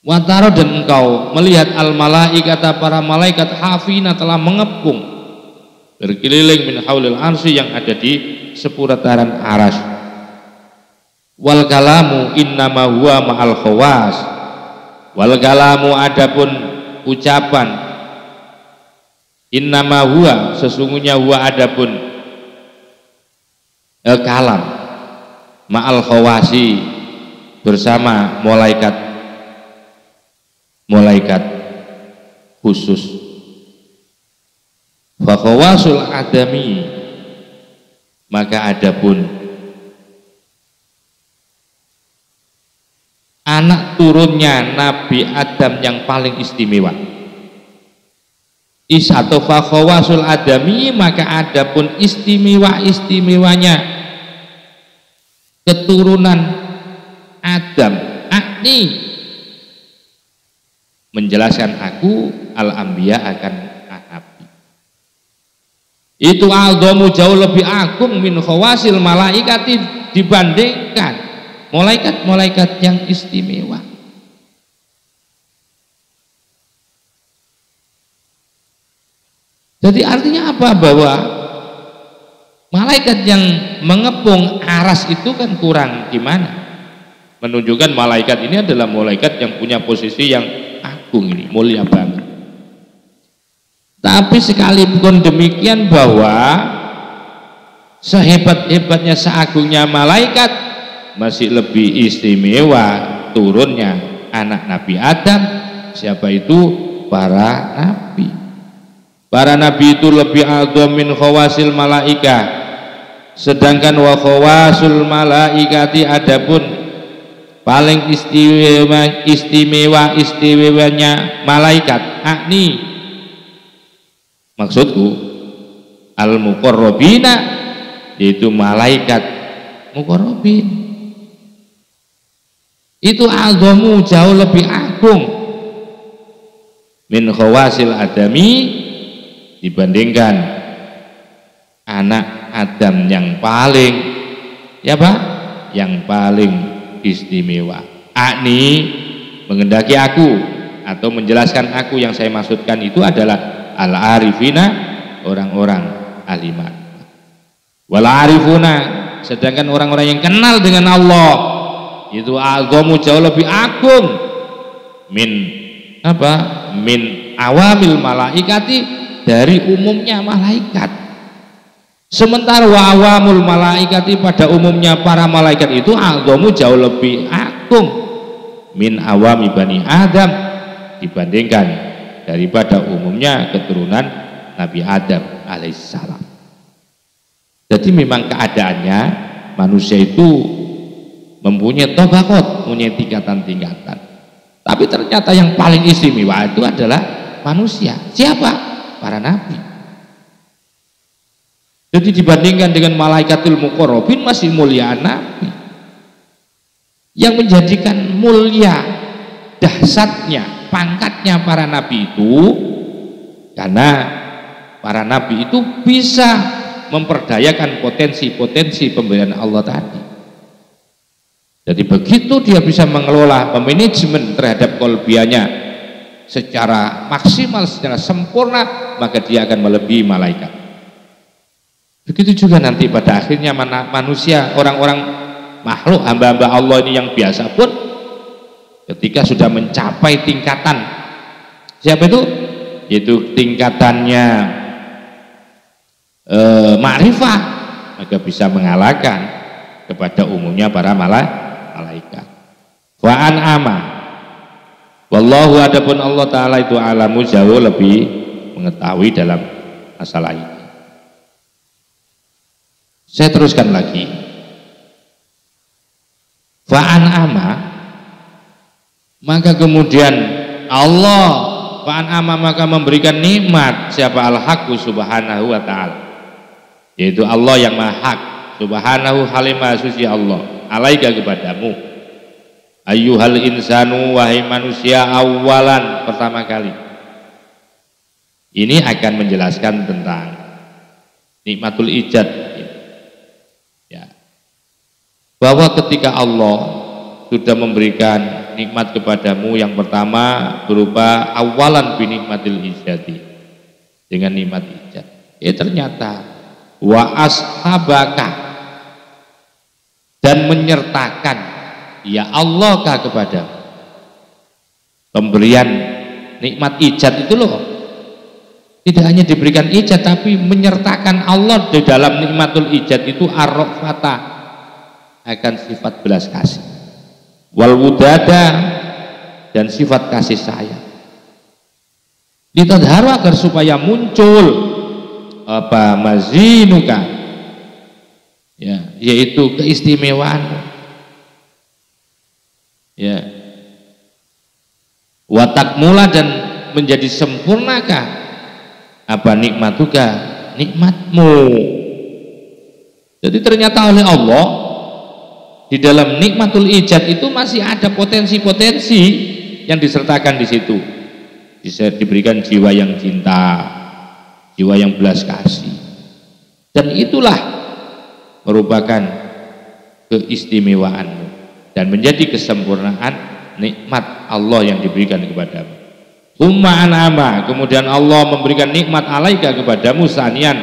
wa taro, dan engkau melihat al malaikata, para malaikat hafina, telah mengepung berkeliling min haulil arsy, yang ada di seputaran aras. Wal kalamu innama huwa ma'al khawas, wal kalamu adapun ucapan, innama huwa sesungguhnya huwa adapun kalam, ma'al khawasi bersama malaikat khusus. Fa khawasul adami, maka adapun anak turunnya Nabi Adam yang paling istimewa, atau fa khawasul adami, maka adapun istimewanya keturunan Adam, akni menjelaskan aku al-anbiya akan nabi, itu aldomu jauh lebih agung min khawasil malaikati, dibandingkan malaikat-malaikat yang istimewa. Jadi artinya apa? Bahwa malaikat yang mengepung aras itu kan kurang gimana? Menunjukkan malaikat ini adalah malaikat yang punya posisi yang agung, ini mulia banget. Tapi sekalipun demikian, bahwa sehebat-hebatnya, seagungnya malaikat, masih lebih istimewa turunnya anak Nabi Adam. Siapa itu? Para nabi. Para nabi itu lebih a'dham min khawasil malaikah. Sedangkan wa khawasul malaikati, adapun paling istimewanya malaikat, maksudku al muqarrabina, yaitu malaikat muqarrabin, itu a'dhamu, jauh lebih agung min khawasil adami, dibandingkan anak Adam yang paling yang paling istimewa. Mengendaki aku, atau menjelaskan aku, yang saya maksudkan itu adalah al-arifina, orang-orang alimat. Wal arifuna, sedangkan orang-orang yang kenal dengan Allah itu a'dhamu, jauh lebih agung min awamil malaikati, dari umumnya malaikat. Sementara wa awamul malaikati, pada umumnya para malaikat itu a'dhamu, jauh lebih agung min awami bani Adam, dibandingkan daripada umumnya keturunan Nabi Adam alaihissalam. Jadi memang keadaannya manusia itu mempunyai tabaqat, mempunyai tingkatan-tingkatan. Tapi ternyata yang paling istimewa itu adalah manusia. Siapa? Para nabi. Jadi dibandingkan dengan malaikatul muqarrabin, masih mulia nabi. Yang menjadikan mulia, dahsyatnya, pangkatnya para nabi itu, karena para nabi itu bisa memperdayakan potensi-potensi pemberian Allah tadi. Jadi begitu dia bisa mengelola, memanajemen terhadap kolbianya secara maksimal, secara sempurna, maka dia akan melebihi malaikat. Begitu juga nanti pada akhirnya manusia, orang-orang makhluk, hamba-hamba Allah ini yang biasa pun, ketika sudah mencapai tingkatan, siapa itu? Yaitu tingkatannya ma'rifah, maka bisa mengalahkan kepada umumnya para malaikat. Wa an'ama, wallahu, adapun Allah Ta'ala itu alamu, jauh lebih mengetahui dalam masalah ini. Saya teruskan lagi. Fa'an'ama, maka kemudian Allah fa'an'ama, maka memberikan nikmat. Siapa? Al-Haqqu subhanahu wa ta'ala, yaitu Allah yang maha hak, subhanahu, halimah suci Allah, alaika, kepadamu, ayyuhal insanu, wahai manusia, awalan, pertama kali. Ini akan menjelaskan tentang nikmatul ijad, bahwa ketika Allah sudah memberikan nikmat kepadamu, yang pertama berupa awalan binikmatil ijadi, dengan nikmat ijad, ternyata wa ashabaka, dan menyertakan ya Allah kah kepada pemberian nikmat ijad itu loh. Tidak hanya diberikan ijad, tapi menyertakan Allah di dalam nikmatul ijad itu ar-rafata, akan sifat belas kasih, wal wudada, dan sifat kasih sayang, ditadharu, agar supaya muncul apa mazinuka, yaitu keistimewaan, watakmula, dan menjadi sempurnakah apa nikmatuka, nikmatmu. Jadi ternyata oleh Allah di dalam nikmatul ijad itu masih ada potensi-potensi yang disertakan di situ. Bisa diberikan jiwa yang cinta, jiwa yang belas kasih, dan itulah merupakan keistimewaanmu dan menjadi kesempurnaan nikmat Allah yang diberikan kepadamu. Umma an'ama, kemudian Allah memberikan nikmat alaika kepadamu sanian,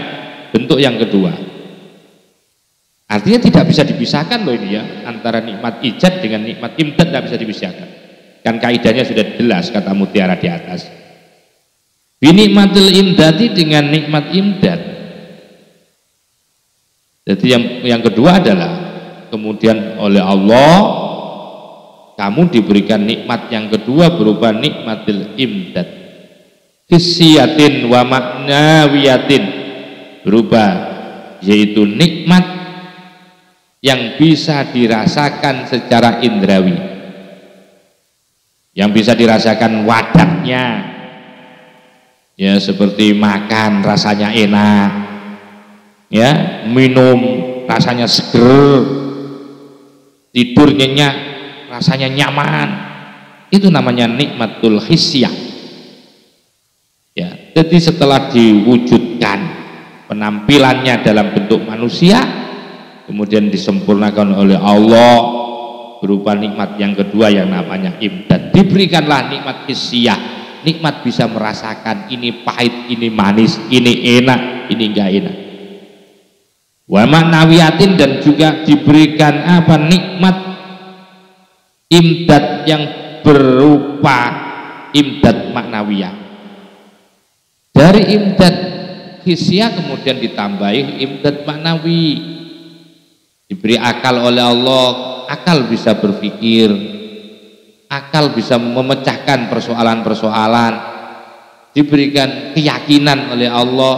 bentuk yang kedua. Artinya tidak bisa dipisahkan loh ini ya, antara nikmat ijad dengan nikmat imdad tidak bisa dipisahkan. Kan kaidahnya sudah jelas kata mutiara di atas. Binikmatil imdadi dengan nikmat imdad. Jadi yang kedua adalah kemudian oleh Allah kamu diberikan nikmat yang kedua berupa nikmatil imdad hissiyatin wa maknawiyatin, berupa yaitu nikmat yang bisa dirasakan secara indrawi, yang bisa dirasakan wadahnya ya, seperti makan rasanya enak ya, minum rasanya seger, tidur nyenyak rasanya nyaman, itu namanya nikmatul hisyah ya. Jadi setelah diwujudkan penampilannya dalam bentuk manusia, kemudian disempurnakan oleh Allah berupa nikmat yang kedua yang namanya imdad, diberikanlah nikmat hisyah, nikmat bisa merasakan ini pahit, ini manis, ini enak, ini enggak enak. Wa ma'nawiyatin, dan juga diberikan apa, nikmat imdad yang berupa imdad maknawiyah. Dari imdad hisyah kemudian ditambahi imdad maknawi, diberi akal oleh Allah, akal bisa berpikir, akal bisa memecahkan persoalan-persoalan, diberikan keyakinan oleh Allah,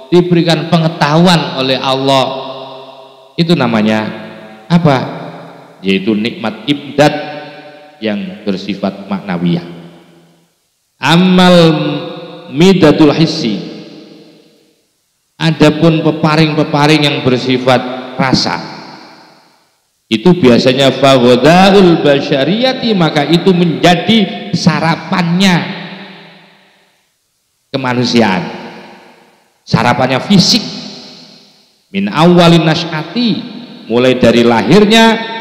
diberikan pengetahuan oleh Allah. Itu namanya apa? Yaitu nikmat imdad yang bersifat maknawiyah. Amal midatul hissi, adapun peparing-peparing yang bersifat rasa, itu biasanya faghadaul basyariyati, maka itu menjadi sarapannya kemanusiaan, sarapannya fisik, min awalin nasyati, mulai dari lahirnya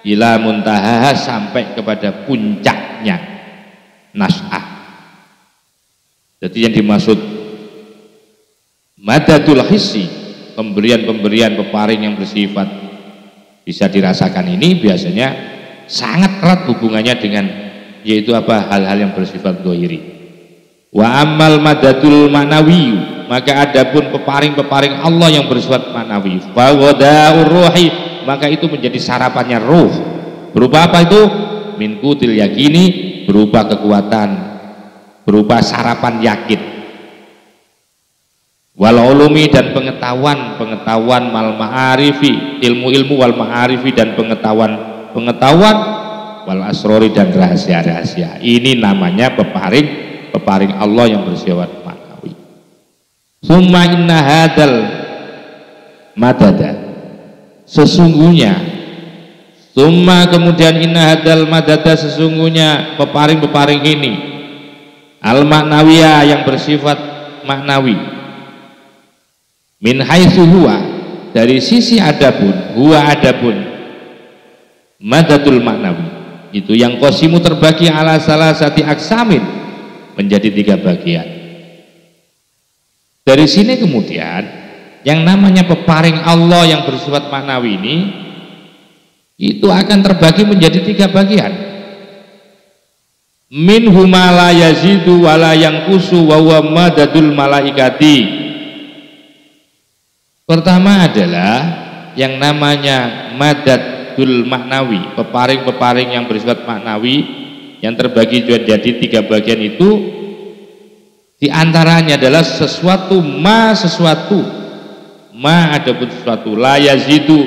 ila muntaha, sampai kepada puncaknya nas'ah. Jadi yang dimaksud madadul hissi, pemberian-pemberian peparing yang bersifat bisa dirasakan ini biasanya sangat erat hubungannya dengan yaitu apa, hal-hal yang bersifat dhahiri. Wa amal madadul ma'nawi, maka adapun peparing-peparing Allah yang bersifat maknawi, fa ghadaur ruhi, maka itu menjadi sarapannya ruh, berupa apa itu? Min qutil yakini, berupa kekuatan, berupa sarapan yakin. Wal ulumi, dan pengetahuan mal ma'arifi, ilmu-ilmu wal ma'arifi, dan pengetahuan wal asrori, dan rahasia-rahasia. Ini namanya peparing Allah yang bersifat maknawi. Summa inna hadal madada, sesungguhnya, summa kemudian inna hadal madada, sesungguhnya peparing-peparing ini al maknawiyah yang bersifat maknawi, min haitsu huwa, dari sisi adapun, huwa adapun madadul maknawi, itu yang qasimu terbagi ala salasati aksamin, menjadi 3 bagian. Dari sini kemudian yang namanya peparing Allah yang bersifat maknawi ini itu akan terbagi menjadi 3 bagian. Minhu ma la yazidu wa la yanqusu wa huwa madadul malaikati. Pertama adalah yang namanya madadul maknawi, peparing-peparing yang bersifat maknawi yang terbagi jadi 3 bagian itu, diantaranya adalah sesuatu ma adapun sesuatu la yazidu,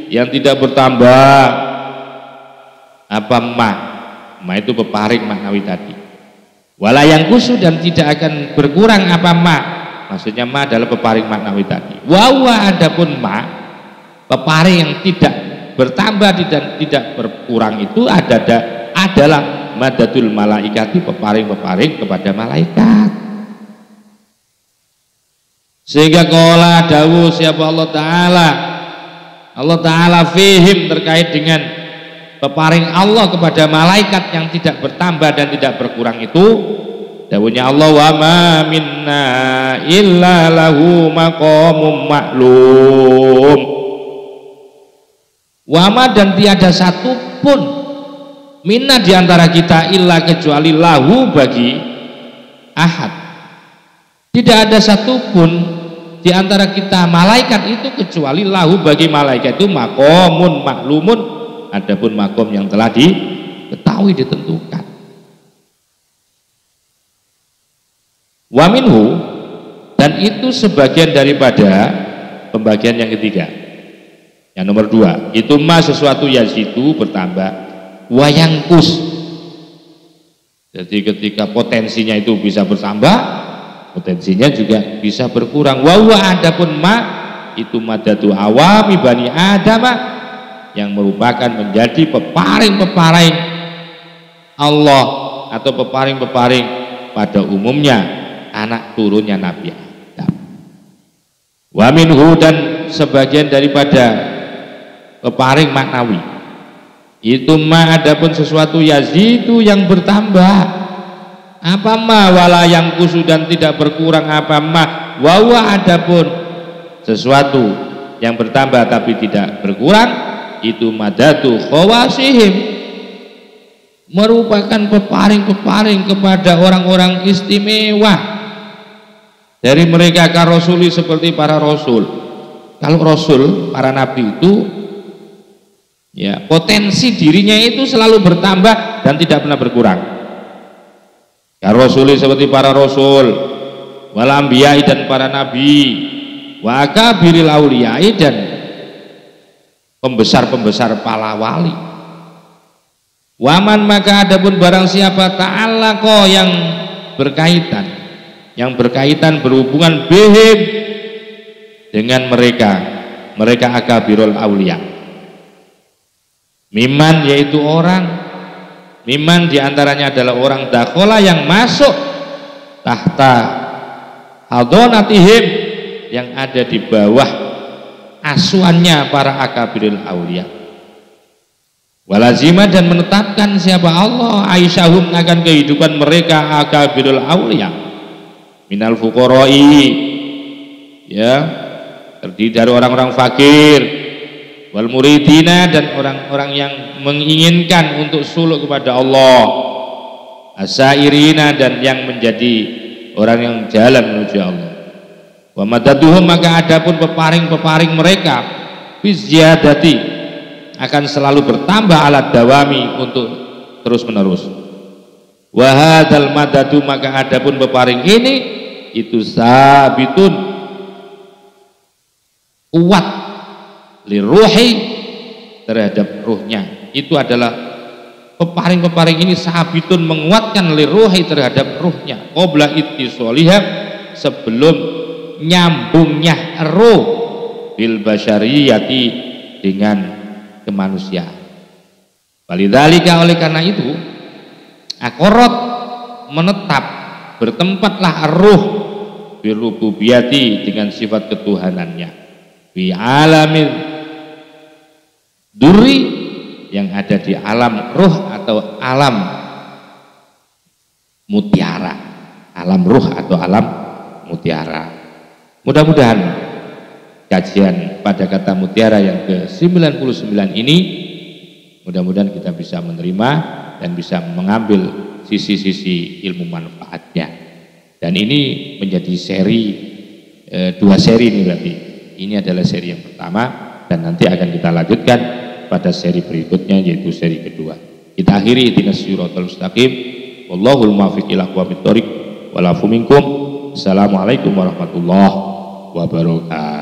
yang tidak bertambah, apa ma itu peparing maknawi tadi, wala yang khusus, dan tidak akan berkurang, apa ma, maksudnya ma adalah peparing maknawi tadi. Wawa adapun ma, peparing yang tidak bertambah dan tidak berkurang, itu adalah madadul malaikati, peparing-peparing kepada malaikat. Sehingga qala dawuh siapa Allah Ta'ala fihim, terkait dengan peparing Allah kepada malaikat yang tidak bertambah dan tidak berkurang itu, dawuhnya Allah, wa ma minna illa lahu maqamum maklum. Wa ma, dan tiada satu pun minna diantara kita illa kecuali lahu bagi ahad. Tidak ada satupun diantara kita malaikat itu kecuali lahu bagi malaikat itu maqamun maklumun, adapun makom yang telah diketahui ditentukan. Wa minhu, dan itu sebagian daripada pembagian yang ketiga. Yang nomor dua, itu ma sesuatu yazidu bertambah, wayangkus. Jadi ketika potensinya itu bisa bertambah, potensinya juga bisa berkurang. Wa huwa, adapun ma itu madadu awami bani Adam, yang merupakan menjadi peparing-peparing Allah atau peparing-peparing pada umumnya anak turunnya Nabi Adam. Wa minhu, dan sebagian daripada peparing maknawi itu ma adapun sesuatu yazidu yang bertambah. Apa ma wala yang kusu, dan tidak berkurang apa ma wawa, adapun sesuatu yang bertambah tapi tidak berkurang itu madatu khawasihim, merupakan peparing-peparing kepada orang-orang istimewa dari mereka ka rasuli, seperti para rasul. Kalau rasul, para nabi itu ya potensi dirinya itu selalu bertambah dan tidak pernah berkurang. Ya rasuli seperti para rasul, wal anbiya'i, dan para nabi, wa akabiril auliyai, dan pembesar-pembesar para wali. Waman, maka adapun barang siapa ta'allaqa yang berkaitan berhubungan bihim dengan mereka akabirul auliya. Miman, yaitu orang, miman diantaranya adalah orang dakhola yang masuk tahta hadonatihim, yang ada di bawah asuhannya para akabirul auliya. Walazima, dan menetapkan siapa Allah aisyahum akan kehidupan mereka akabirul auliya minal fuqara'i, ya terdiri dari orang-orang fakir, wal muridina, dan orang-orang yang menginginkan untuk suluk kepada Allah, asairina, dan yang menjadi orang yang jalan menuju Allah. Wa madaduhum, maka adapun peparing-peparing mereka bizyadati, akan selalu bertambah alat dawami, untuk terus menerus. Wa hadzal madadu, maka adapun peparing ini itu sabitun, kuat, liruhi, terhadap ruhnya. Itu adalah peparing-peparing ini sabitun, menguatkan liruhi, terhadap ruhnya, qabla ittisolihah, sebelum nyambungnya ruh bil basyariyati, dengan kemanusiaan. Walidzalika, oleh karena itu akorot menetap, bertempatlah ruh birububiyati, dengan sifat ketuhanannya, fi alamil duri, yang ada di alam ruh atau alam mutiara, alam ruh atau alam mutiara. Mudah-mudahan kajian pada kata mutiara yang ke-99 ini, mudah-mudahan kita bisa menerima dan bisa mengambil sisi-sisi ilmu manfaatnya. Dan ini menjadi seri, dua seri ini berarti. Ini adalah seri yang pertama, dan nanti akan kita lanjutkan pada seri berikutnya, yaitu seri kedua. Kita akhiri ihdinas siratal mustaqim, wallahul muwaffiq ila aqwamit thoriq, wal afu minkum. Assalamualaikum warahmatullahi wabarakatuh.